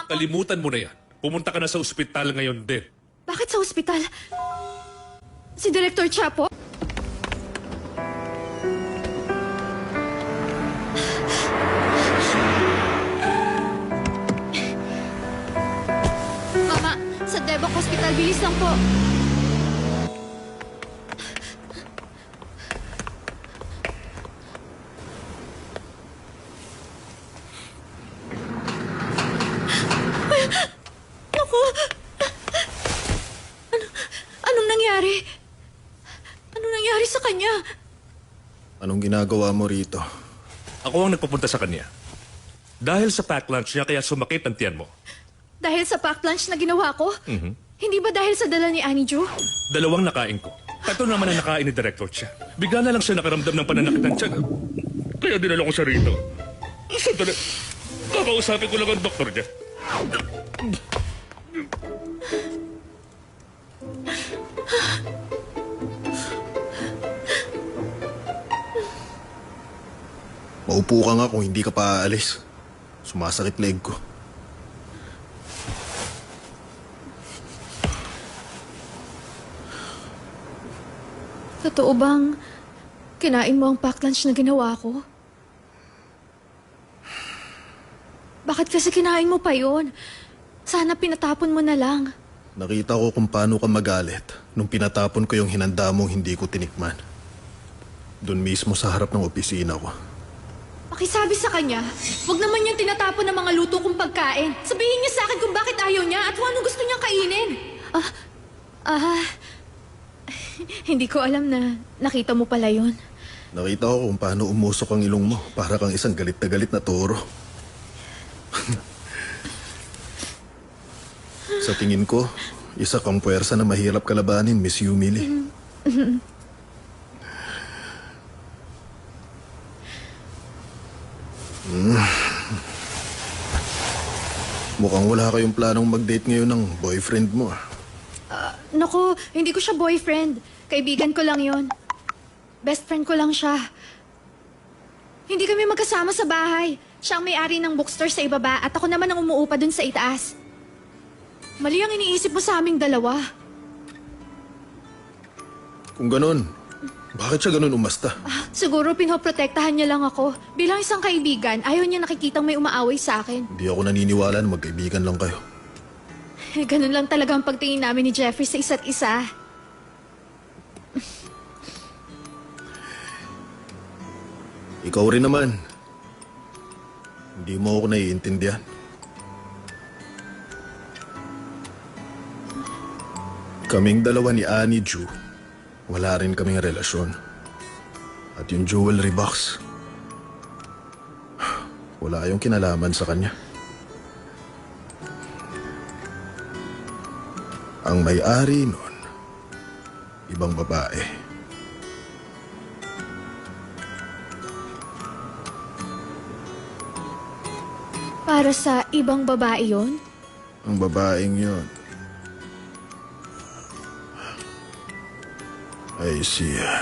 Kalimutan mo na yan. Pumunta ka na sa ospital ngayon din. Bakit sa ospital? Si Director Chapo? Mama, sa Debok Hospital, bilis lang po. Naku! Anong nangyari? Anong nangyari sa kanya? Anong ginagawa mo rito? Ako ang nagpapunta sa kanya. Dahil sa pack lunch niya kaya sumakit ang tiyan mo. Dahil sa packed lunch na ginawa ko? Hindi ba dahil sa dala ni Annie Jo? Dalawang nakain ko. Ito naman ang nakain ni Director siya. Bigla na lang siya nakaramdam ng pananakit ng tiyan. Kaya dinala ko siya rito. Sandali. Kakausapin ko lang ang doktor niya. Maupo ka nga kung hindi ka pa aalis. Sumasakit leg ko. Totoo bang kinain mo ang packed lunch na ginawa ko? Bakit kasi kinain mo pa yon? Sana pinatapon mo na lang. Nakita ko kung paano ka magalit nung pinatapon ko yung hinanda mong hindi ko tinikman. Doon mismo sa harap ng opisina ko. Pakisabi sa kanya, wag naman niyang tinatapon ng mga luto kong pagkain. Sabihin niya sa akin kung bakit ayaw niya at kung anong gusto niyang kainin. Hindi ko alam na nakita mo pala yon. Nakita ko kung paano umusok ang ilong mo para kang isang galit na toro. Sa tingin ko, isa kang puwersa na mahirap kalabanin, Miss Yumili. Mukhang wala kayong planong mag-date ngayon ng boyfriend mo. Naku, hindi ko siya boyfriend. Kaibigan ko lang yon. Best friend ko lang siya. Hindi kami magkasama sa bahay. Siya ang may-ari ng bookstore sa ibaba at ako naman ang umuupa dun sa itaas. Mali ang iniisip mo sa aming dalawa. Kung ganun, bakit siya ganun umasta? Siguro pinoprotektahan niya lang ako. Bilang isang kaibigan, ayaw niya nakikitang may umaaway sa akin. Hindi ako naniniwala na magkaibigan lang kayo. Ganun lang talaga ang pagtingin namin ni Jeffrey sa isa't isa. Ikaw rin naman. Hindi mo ako naiintindihan. Kaming dalawa ni Annie Jo, wala rin kaming relasyon. At yung jewelry box, wala yung kinalaman sa kanya. Ang may-ari nun, ibang babae. Para sa ibang babae yon? Ang babaeng yun ay siya.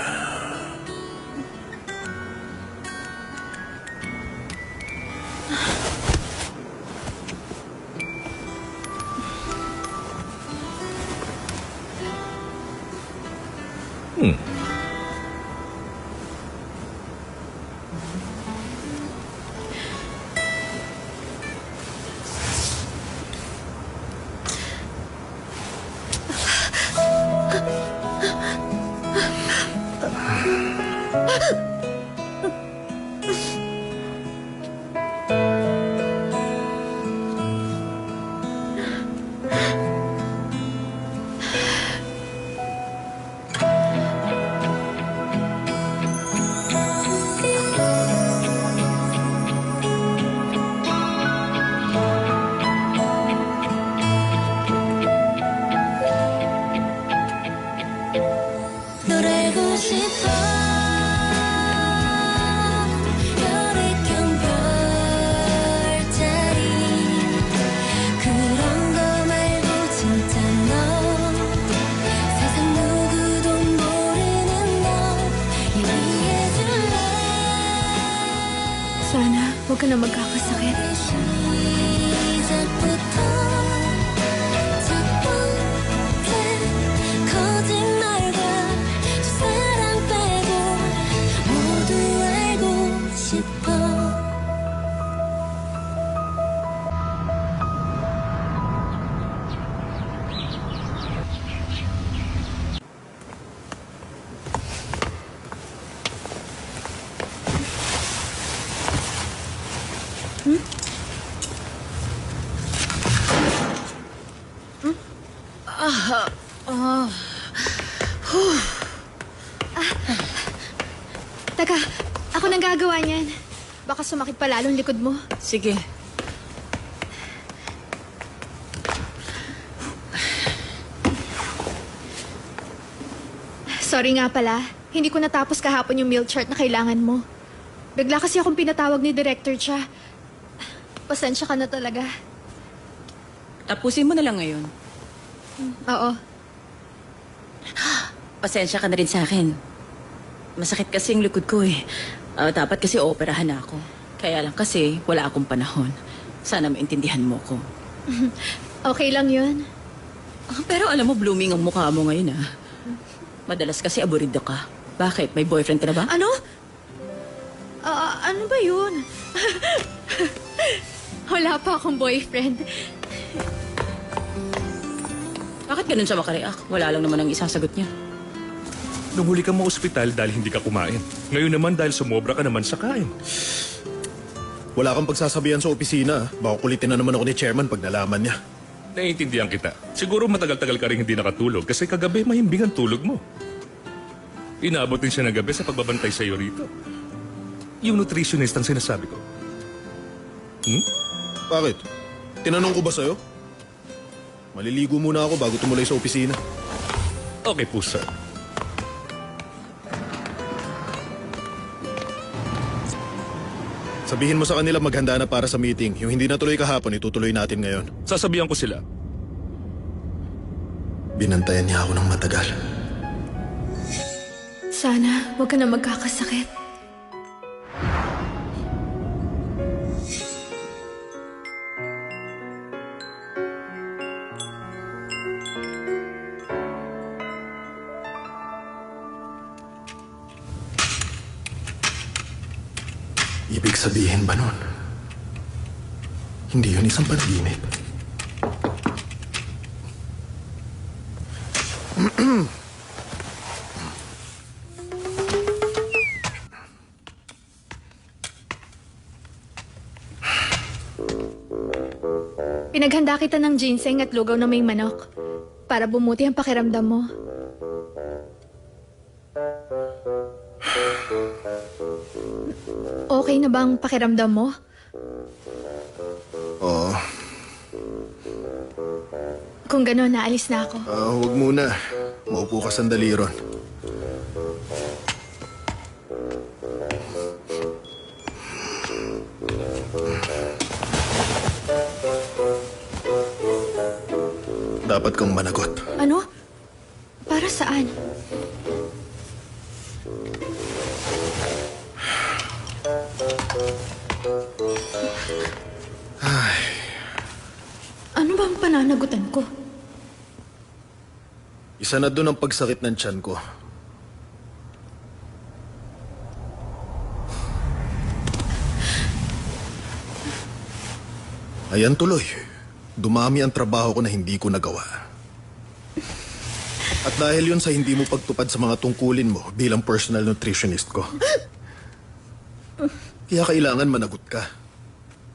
Sana huwag ka na magkakasakit. 시작부터 첫 번째 거짓말과 두 사람 빼고 모두 알고 싶어. Teka, ako nang gagawa niyan. Baka sumakit pa lalong likod mo. Sige. Sorry nga pala. Hindi ko natapos kahapon yung meal chart na kailangan mo. Bigla kasi akong pinatawag ni Director Cha. Pasensya ka na talaga. Tapusin mo na lang ngayon. Oo. Pasensya ka na rin sa akin. Masakit kasi yung likod ko eh. Dapat kasi operahan na ako. Kaya lang kasi wala akong panahon. Sana maintindihan mo ko. Okay lang yun. Pero alam mo, blooming ang mukha mo ngayon ah. Madalas kasi aburido ka. Bakit? May boyfriend ka na ba? Ano? Ano ba yun? Wala pa akong boyfriend. Bakit ganun siya makareact? Wala lang naman ang isasagot niya. Nung huli ka mo ospital dahil hindi ka kumain. Ngayon naman dahil sumobra ka naman sa kain. Wala kang pagsasabihan sa opisina. Baka kulitin na naman ako ni chairman pag nalaman niya. Naiintindihan kita. Siguro matagal-tagal ka rin hindi nakatulog kasi kagabi mahimbing ang tulog mo. Inaabot din siya ng gabi sa pagbabantay sa iyo rito. Yung nutritionist ang sinasabi ko. Bakit? Tinanong ko ba sa'yo? Maliligo muna ako bago tumuloy sa opisina. Okay po, sir. Sabihin mo sa kanila maghanda na para sa meeting. Yung hindi natuloy kahapon, itutuloy natin ngayon. Sasabihan ko sila. Binantayan niya ako ng matagal. Sana huwag ka na magkakasakit. Ibig sabihin ba nun? Hindi yun isang panaginip. Pinaghanda kita ng ginseng at lugaw na may manok para bumuti ang pakiramdam mo. Okay na bang pakiramdam mo? Oo. Kung gano'n, naalis na ako. Huwag muna. Maupo ka sandali ron. Dapat kang managot. Ano? Para saan? Ano ba ang pananagutan ko? Isa na doon ang pagsakit ng tiyan ko. Ayan tuloy. Dumami ang trabaho ko na hindi ko nagawa. At dahil yun sa hindi mo pagtupad sa mga tungkulin mo bilang personal nutritionist ko. Kaya kailangan managot ka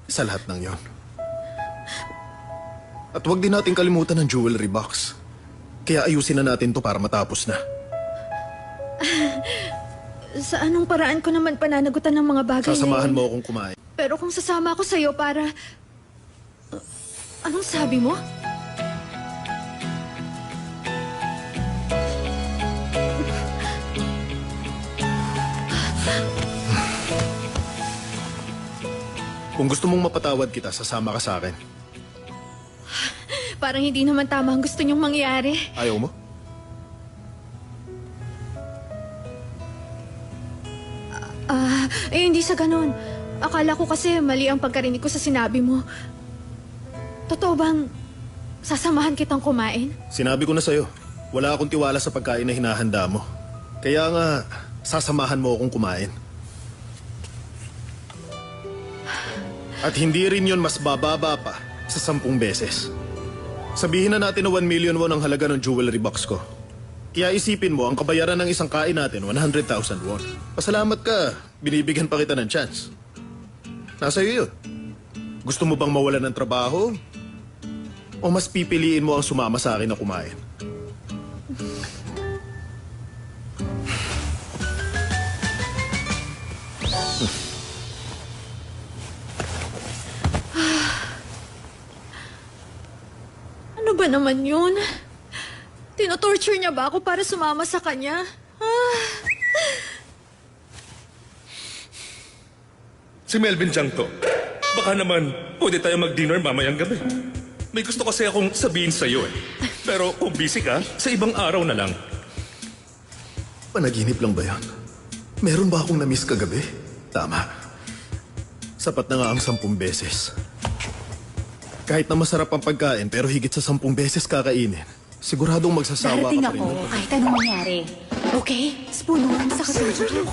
sa lahat ng yon. At huwag din natin kalimutan ng jewelry box. Kaya ayusin na natin to para matapos na. Sa anong paraan ko naman pananagutan ng mga bagay Sasamahan na yun? mo akong kumain. Pero kung sasama ako sa'yo para... Anong sabi mo? Kung gusto mong mapatawad kita, sasama ka sa akin. Parang hindi naman tama ang gusto niyong mangyari. Ayaw mo? Hindi sa ganun. Akala ko kasi mali ang pagkarinig ko sa sinabi mo. Totoo bang sasamahan kitang kumain? Sinabi ko na sa'yo, wala akong tiwala sa pagkain na hinahanda mo. Kaya nga, sasamahan mo akong kumain. At hindi rin yun mas bababa pa sa 10 beses. Sabihin na natin na 1 million won ang halaga ng jewelry box ko. Kaya isipin mo, ang kabayaran ng isang kain natin, 100,000 won. Pasalamat ka, binibigyan pa kita ng chance. Nasa iyo yun. Gusto mo bang mawalan ng trabaho? O mas pipiliin mo ang sumama sa akin na kumain? Ano ba naman yun? Tinotorture niya ba ako para sumama sa kanya? Si Melvin Jiang to. Baka naman, pwede tayo mag-dinner mamayang gabi. May gusto kasi akong sabihin sa'yo eh. Pero kung busy ka, sa ibang araw na lang. Panaginip lang ba yan? Meron ba akong na-miss kagabi? Tama. Sapat na nga ang 10 beses. Kahit na masarap ang pagkain pero higit sa 10 beses kakainin, siguradong magsasawa Darating ka pa rin. ako, kahit anong mangyari. Okay? Spoon one sa katulad.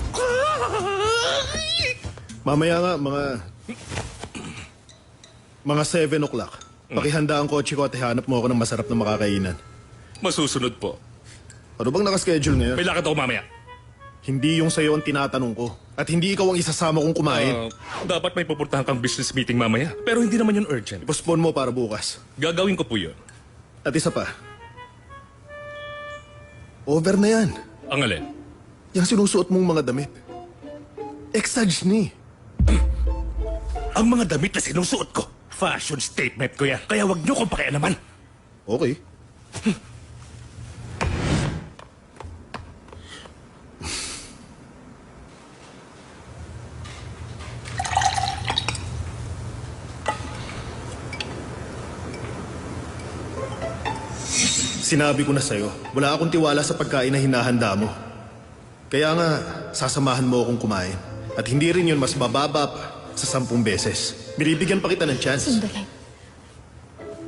Mamaya nga, mga 7 o'clock. Pakihanda ang kotse ko at ihanap mo ako ng masarap na makakainan. Masusunod po. Ano bang nakaschedule ngayon? May lakad ako mamaya. Hindi yung sa'yo ang tinatanong ko. At hindi ikaw ang isasama kong kumain. Dapat may pupuntahan kang business meeting mamaya. Pero hindi naman yun urgent. Postpone mo para bukas. Gagawin ko po yun. At isa pa. Over na yan. Ang alin? Yung sinusuot mong mga damit. Exage. Ang mga damit na sinusuot ko. Fashion statement ko yan. Kaya wag niyo kong pakialaman. Okay. Sinabi ko na sa'yo, wala akong tiwala sa pagkain na hinahanda mo. Kaya nga, sasamahan mo akong kumain. At hindi rin yun mas bababa pa sa 10 beses. Binibigyan pa kita ng chance. Sandali.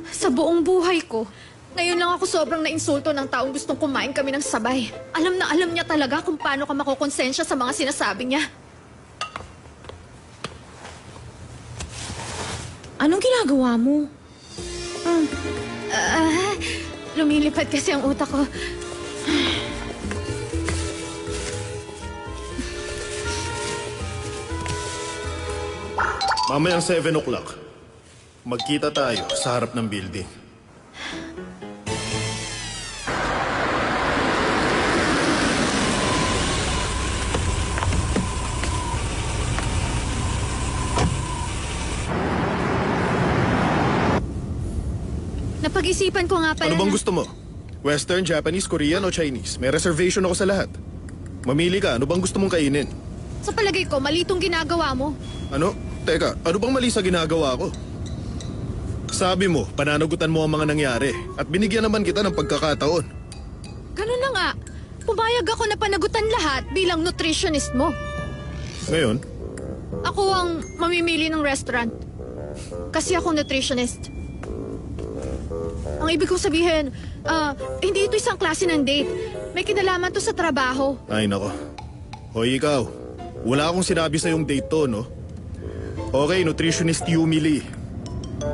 Sa buong buhay ko, ngayon lang ako sobrang nainsulto ng taong gustong kumain kami ng sabay. Alam na alam niya talaga kung paano ka makukonsensya sa mga sinasabi niya. Anong ginagawa mo? Lumilipad kasi ang utak ko. Mamayang 7 o'clock, magkita tayo sa harap ng building. Napag-isipan ko nga pala Ano bang na- gusto mo? Western, Japanese, Korean o Chinese? May reservation ako sa lahat. Mamili ka, ano bang gusto mong kainin? Sa palagay ko, mali itong ginagawa mo. Ano? Teka, ano bang mali sa ginagawa ko? Sabi mo, pananagutan mo ang mga nangyari at binigyan naman kita ng pagkakataon. Ganun na nga. Pumayag ako na panagutan lahat bilang nutritionist mo. Ngayon, Ako ang mamimili ng restaurant. Kasi ako nutritionist. Ang ibig kong sabihin, hindi ito isang klase ng date. May kinalaman to sa trabaho. ay nako. Hoy ikaw, wala akong sinabi sa yung date to, no? Okay, nutritionist Yumi Lee.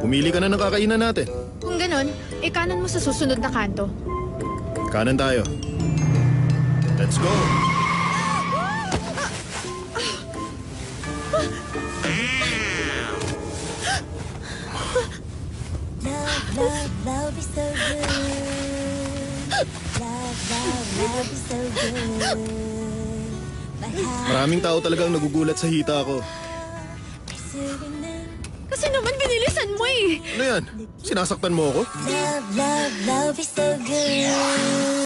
Pumili ka na ng kakainan natin. Kung ganun, ikanan mo sa susunod na kanto. Kanan tayo. Let's go! Love, love, love is so good. Love, love, love is so good. My heart Maraming tao talagang nagugulat sa hita ko. is surrender. Kasi naman binilisan mo eh. Ano yan? Sinasaktan mo ako? Love, love, love is so good.